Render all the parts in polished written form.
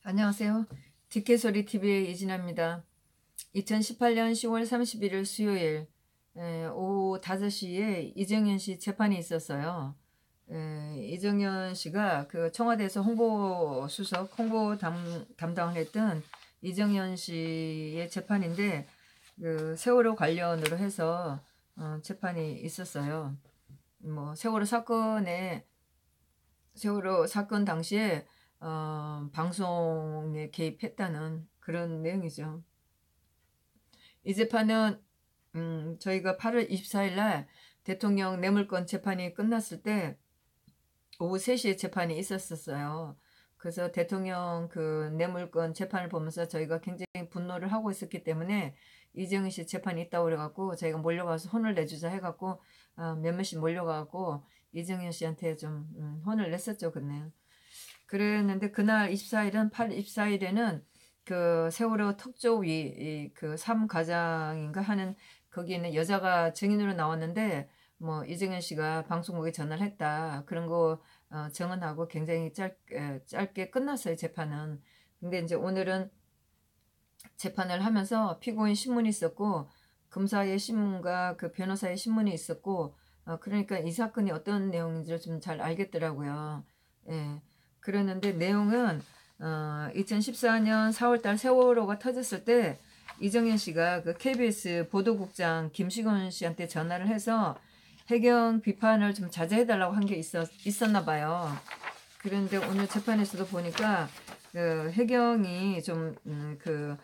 안녕하세요. 뒷개소리 TV의 이진아입니다. 2018년 10월 31일 수요일 오후 5시에 이정현 씨 재판이 있었어요. 이정현 씨가 그 청와대에서 홍보수석, 담당을 했던 이정현 씨의 재판인데 그 세월호 관련으로 해서 재판이 있었어요. 뭐 세월호 사건 당시에 방송에 개입했다는 그런 내용이죠. 이 재판은 저희가 8월 24일 날 대통령 뇌물건 재판이 끝났을 때 오후 3시에 재판이 있었어요. 그래서 대통령 그 뇌물건 재판을 보면서 저희가 굉장히 분노를 하고 있었기 때문에 이정희 씨 재판이 있다고 그래갖고 저희가 몰려가서 혼을 내주자 해갖고 몇몇이 몰려가고 이정현 씨한테 좀 혼을 냈었죠. 그랬는데 그날 24일에는 그 세월호 특조위 그 3가장인가 하는 거기에는 여자가 증인으로 나왔는데 뭐 이정현 씨가 방송국에 전화를 했다 그런 거 증언하고 굉장히 짧게 끝났어요, 재판은. 근데 이제 오늘은 재판을 하면서 피고인 신문이 있었고 검사의 신문과 그 변호사의 신문이 있었고 그러니까 이 사건이 어떤 내용인지를 좀 잘 알겠더라고요. 예. 그랬는데 내용은 2014년 4월달 세월호가 터졌을 때 이정현 씨가 그 KBS 보도국장 김시곤 씨한테 전화를 해서 해경 비판을 좀 자제해달라고 한 게 있었나 봐요. 그런데 오늘 재판에서도 보니까 그 해경이 좀 그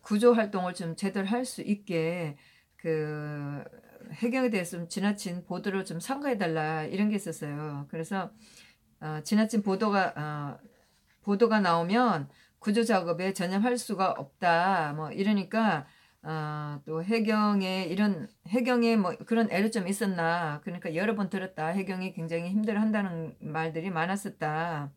구조 활동을 좀 제대로 할 수 있게 그 해경에 대해서 좀 지나친 보도를 좀 삼가해달라 이런 게 있었어요. 그래서 지나친 보도가 나오면 구조 작업에 전념할 수가 없다. 뭐 이러니까 또 해경에 뭐 그런 애로점이 있었나. 그러니까 여러 번 들었다. 해경이 굉장히 힘들어한다는 말들이 많았었다.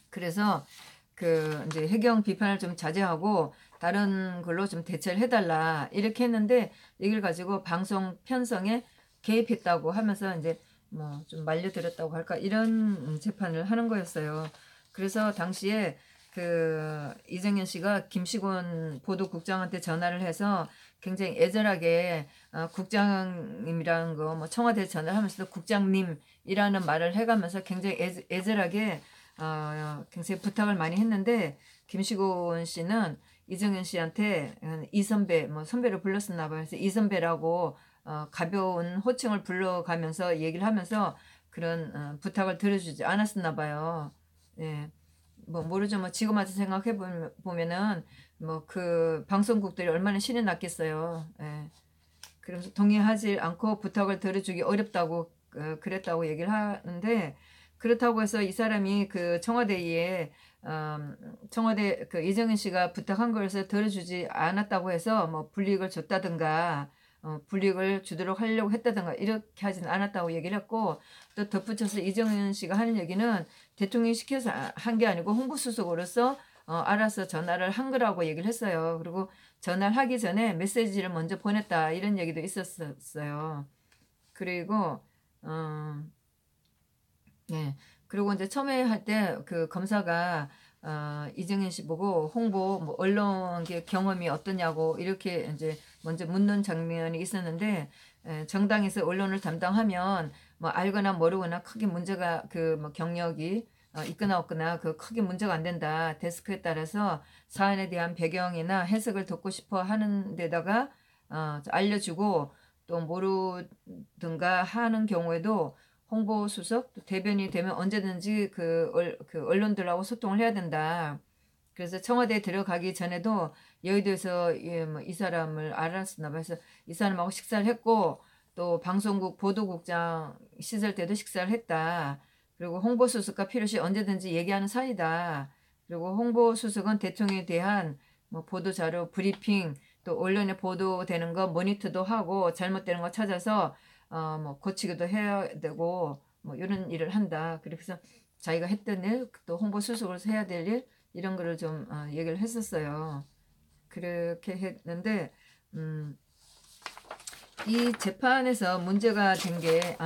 그래서 그 이제 해경 비판을 좀 자제하고 다른 걸로 좀 대처를 해달라 이렇게 했는데 이걸 가지고 방송 편성에 개입했다고 하면서 이제 뭐 좀 말려들었다고 할까 이런 재판을 하는 거였어요. 그래서 당시에 그 이정현 씨가 김시곤 보도국장한테 전화를 해서 굉장히 애절하게 국장님이라는 거 뭐 청와대 전화를 하면서도 국장님이라는 말을 해가면서 굉장히 애절하게 굉장히 부탁을 많이 했는데 김시곤 씨는 이정현 씨한테 이선배 뭐 선배로 불렀었나 봐요. 그래서 이선배라고 가벼운 호칭을 불러가면서 얘기를 하면서 그런 부탁을 들어주지 않았었나 봐요. 예. 뭐 모르죠. 뭐 지금 와서 생각해 보면은 뭐 그 방송국들이 얼마나 신이 났겠어요. 예. 그래서 동의하지 않고 부탁을 들어주기 어렵다고 그랬다고 얘기를 하는데 그렇다고 해서 이 사람이 그 청와대 그 이정현 씨가 부탁한 것을 들어주지 않았다고 해서 뭐 불이익을 줬다든가 불이익을 주도록 하려고 했다든가 이렇게 하지는 않았다고 얘기를 했고 또 덧붙여서 이정현 씨가 하는 얘기는 대통령이 시켜서 한 게 아니고 홍보수석으로서 알아서 전화를 한 거라고 얘기를 했어요. 그리고 전화를 하기 전에 메시지를 먼저 보냈다 이런 얘기도 있었어요. 그리고 네. 그리고 이제 처음에 할 때 그 검사가 이정현 씨 보고 홍보 뭐 언론 경험이 어떠냐고 이렇게 이제 먼저 묻는 장면이 있었는데 정당에서 언론을 담당하면 뭐 알거나 모르거나 크게 문제가 그 뭐 경력이 있거나 없거나 그 크게 문제가 안 된다. 데스크에 따라서 사안에 대한 배경이나 해석을 듣고 싶어 하는 데다가 알려주고 또 모르든가 하는 경우에도 홍보수석, 또 대변인이 되면 언제든지 그 언론들하고 소통을 해야 된다. 그래서 청와대에 들어가기 전에도 여의도에서 이 사람을 알았었나 봐요. 그래서 이 사람하고 식사를 했고 또 방송국 보도국장 시절 때도 식사를 했다. 그리고 홍보수석과 필요시 언제든지 얘기하는 사이다. 그리고 홍보수석은 대통령에 대한 뭐 보도자료, 브리핑, 또 언론에 보도되는 거 모니터도 하고 잘못되는 거 찾아서 뭐 고치기도 해야 되고 뭐 이런 일을 한다. 그래서 자기가 했던 일, 또 홍보 수석으로서 해야 될 일 이런 거를 좀 얘기를 했었어요. 그렇게 했는데 이 재판에서 문제가 된 게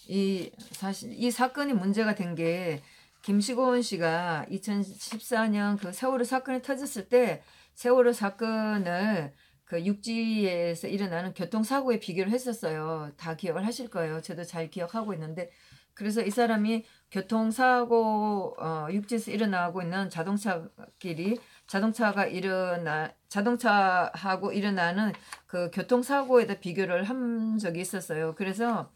이 사실 이 사건이 문제가 된 게 김시곤 씨가 2014년 그 세월호 사건이 터졌을 때 세월호 사건을 그 육지에서 일어나는 교통사고에 비교를 했었어요. 다 기억을 하실 거예요. 저도 잘 기억하고 있는데 그래서 이 사람이 교통사고 육지에서 일어나고 있는 자동차하고 일어나는 그 교통사고에다 비교를 한 적이 있었어요. 그래서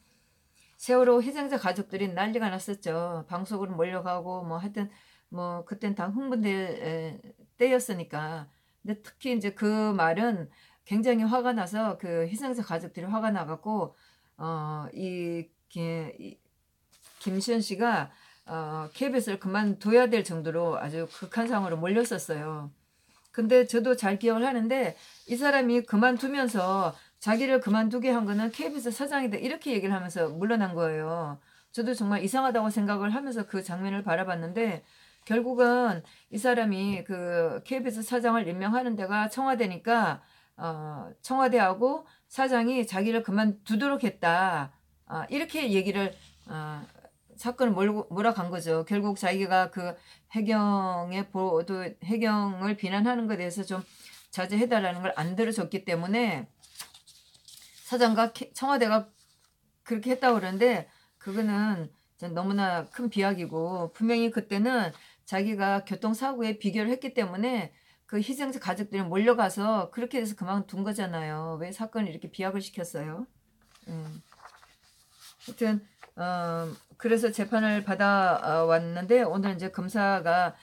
세월호 희생자 가족들이 난리가 났었죠. 방송으로 몰려가고 뭐 하여튼 뭐 그땐 다 흥분될 때였으니까. 근데 특히 이제 그 말은 굉장히 화가 나서 그 희생자 가족들이 화가 나갖고 이 김시현 씨가 KBS를 그만둬야 될 정도로 아주 극한 상황으로 몰렸었어요. 근데 저도 잘 기억을 하는데 이 사람이 그만두면서 자기를 그만두게 한 거는 KBS 사장이다 이렇게 얘기를 하면서 물러난 거예요. 저도 정말 이상하다고 생각을 하면서 그 장면을 바라봤는데 결국은 이 사람이 그 KBS 사장을 임명하는 데가 청와대니까 청와대하고 사장이 자기를 그만두도록 했다. 이렇게 얘기를 사건을 몰아간 거죠. 결국 자기가 그 해경을 비난하는 것에 대해서 좀 자제해달라는 걸 안 들어줬기 때문에 사장과 청와대가 그렇게 했다고 그러는데 그거는 너무나 큰 비약이고 분명히 그때는 자기가 교통사고에 비교를 했기 때문에 그 희생자 가족들이 몰려가서 그렇게 해서 그만둔 거잖아요. 왜 사건을 이렇게 비약을 시켰어요? 하여튼 그래서 재판을 받아왔는데 오늘 이제 검사가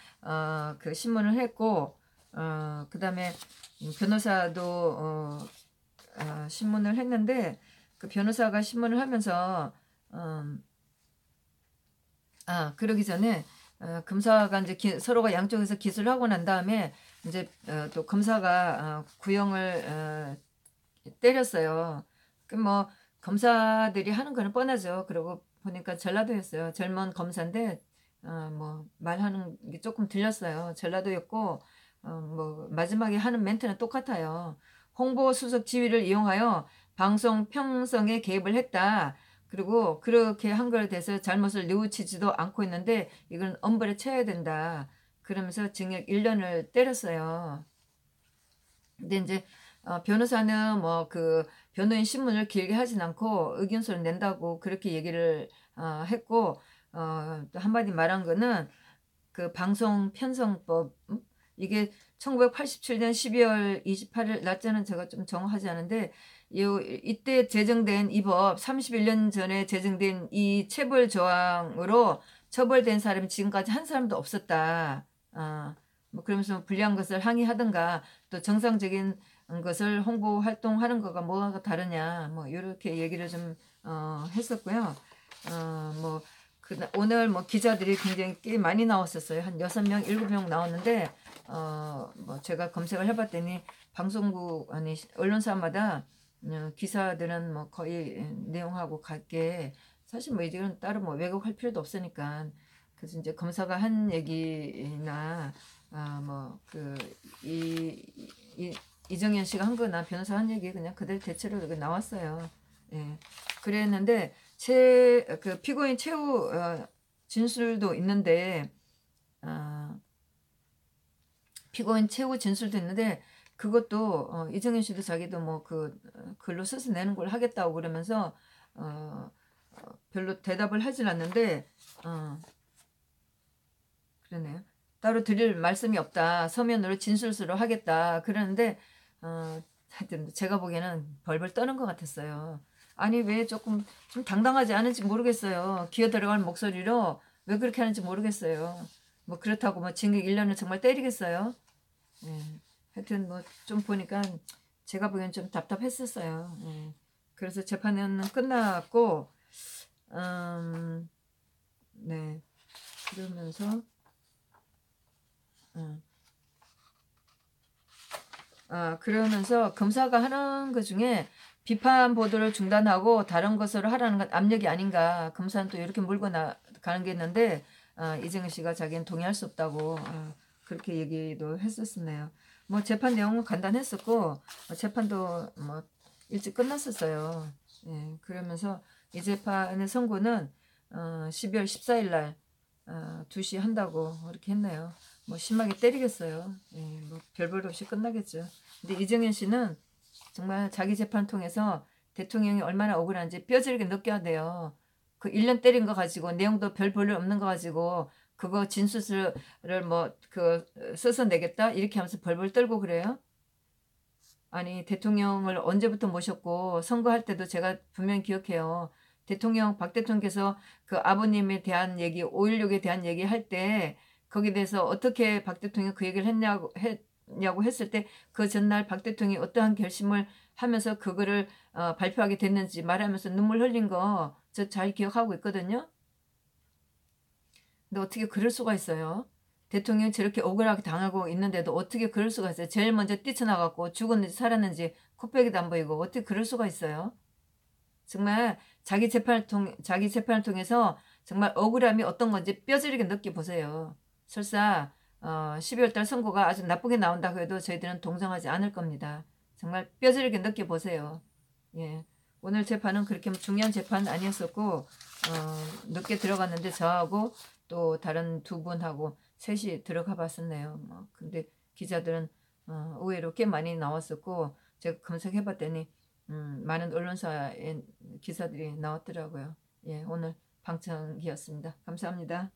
그 신문을 했고 그다음에 변호사도 신문을 했는데 그 변호사가 신문을 하면서 그러기 전에 검사가 이제 서로가 양쪽에서 기소를 하고 난 다음에 이제 또 검사가 구형을 때렸어요. 그 뭐 검사들이 하는 거는 뻔하죠. 그리고 보니까 전라도였어요. 젊은 검사인데 뭐 말하는 게 조금 들렸어요. 전라도였고 뭐 마지막에 하는 멘트는 똑같아요. 홍보 수석 지위를 이용하여 방송 편성에 개입을 했다. 그리고 그렇게 한 거에 대해서 잘못을 뉘우치지도 않고 있는데 이건 엄벌에 쳐야 된다. 그러면서 징역 1년을 때렸어요. 근데 이제 변호사는 뭐 그 변호인 신문을 길게 하진 않고 의견서를 낸다고 그렇게 얘기를 했고 또 한마디 말한 거는 그 방송 편성법 이게 1987년 12월 28일 날짜는 제가 좀 정확하지 않은데 이때 제정된 이 법 31년 전에 제정된 이 체벌 조항으로 처벌된 사람이 지금까지 한 사람도 없었다. 뭐 그러면서 불리한 것을 항의하든가 또 정상적인 것을 홍보 활동하는 거가 뭐가 다르냐 뭐 이렇게 얘기를 좀 했었고요. 뭐 오늘 뭐 기자들이 굉장히 꽤 많이 나왔었어요. 한 6명, 7명 나왔는데 뭐 제가 검색을 해봤더니 방송국 아니 언론사마다 기사들은 뭐 거의 내용하고 같게 사실 뭐 이들은 따로 뭐 왜곡할 필요도 없으니까 그래서 이제 검사가 한 얘기나 뭐 그 이정현 씨가 한 거나 변호사 한 얘기 그냥 그대로 대체로 나왔어요. 예. 그랬는데 그 피고인 최후 진술도 있는데 피고인 최후 진술도 있는데 그것도 이정현 씨도 자기도 뭐 그 글로 써서 내는 걸 하겠다고 그러면서 별로 대답을 하질 않는데 그러네요. 따로 드릴 말씀이 없다. 서면으로 진술서로 하겠다. 그러는데 하여튼 제가 보기에는 벌벌 떠는 것 같았어요. 아니 왜 조금 좀 당당하지 않은지 모르겠어요. 기어 들어갈 목소리로 왜 그렇게 하는지 모르겠어요. 뭐 그렇다고 뭐 징역 1년을 정말 때리겠어요. 예. 하여튼 뭐 좀 보니까 제가 보기엔 좀 답답했었어요. 예. 그래서 재판은 끝났고 네 그러면서 그러면서 검사가 하는 것 중에 비판 보도를 중단하고 다른 것으로 하라는 건 압력이 아닌가. 검사는 또 이렇게 물고 가는 게 있는데 이정은 씨가 자기는 동의할 수 없다고 그렇게 얘기도 했었네요. 뭐 재판 내용은 간단했었고 재판도 뭐 일찍 끝났었어요. 예, 그러면서 이 재판의 선고는 12월 14일 날 2시 한다고 그렇게 했네요. 뭐 심하게 때리겠어요. 예, 뭐 별볼 없이 끝나겠죠. 근데 이정현 씨는 정말 자기 재판 통해서 대통령이 얼마나 억울한지 뼈저리게 느껴야 돼요. 그 1년 때린 거 가지고 내용도 별 볼일 없는 거 가지고 그거 진술을 뭐 그 써서 내겠다 이렇게 하면서 벌벌 떨고 그래요. 아니 대통령을 언제부터 모셨고 선거할 때도 제가 분명히 기억해요. 대통령 박 대통령께서 그 아버님에 대한 얘기 5.16에 대한 얘기 할 때 거기에 대해서 어떻게 박 대통령이 그 얘기를 했냐고 했을 때 그 전날 박 대통령이 어떠한 결심을 하면서 그거를 발표하게 됐는지 말하면서 눈물 흘린 거 저 잘 기억하고 있거든요. 근데 어떻게 그럴 수가 있어요? 대통령이 저렇게 억울하게 당하고 있는데도 어떻게 그럴 수가 있어요? 제일 먼저 뛰쳐나갔고 죽었는지 살았는지 코빼기도 안 보이고 어떻게 그럴 수가 있어요? 정말 자기 재판을 통해서 정말 억울함이 어떤 건지 뼈저리게 느껴보세요. 설사 12월 달 선거가 아주 나쁘게 나온다고 해도 저희들은 동정하지 않을 겁니다. 정말 뼈저리게 느껴보세요. 예. 오늘 재판은 그렇게 중요한 재판 아니었었고 늦게 들어갔는데 저하고 또 다른 두 분하고 셋이 들어가 봤었네요. 뭐 근데 기자들은 의외로 꽤 많이 나왔었고 제가 검색해 봤더니 많은 언론사의 기사들이 나왔더라고요. 예, 오늘 방청기였습니다. 감사합니다.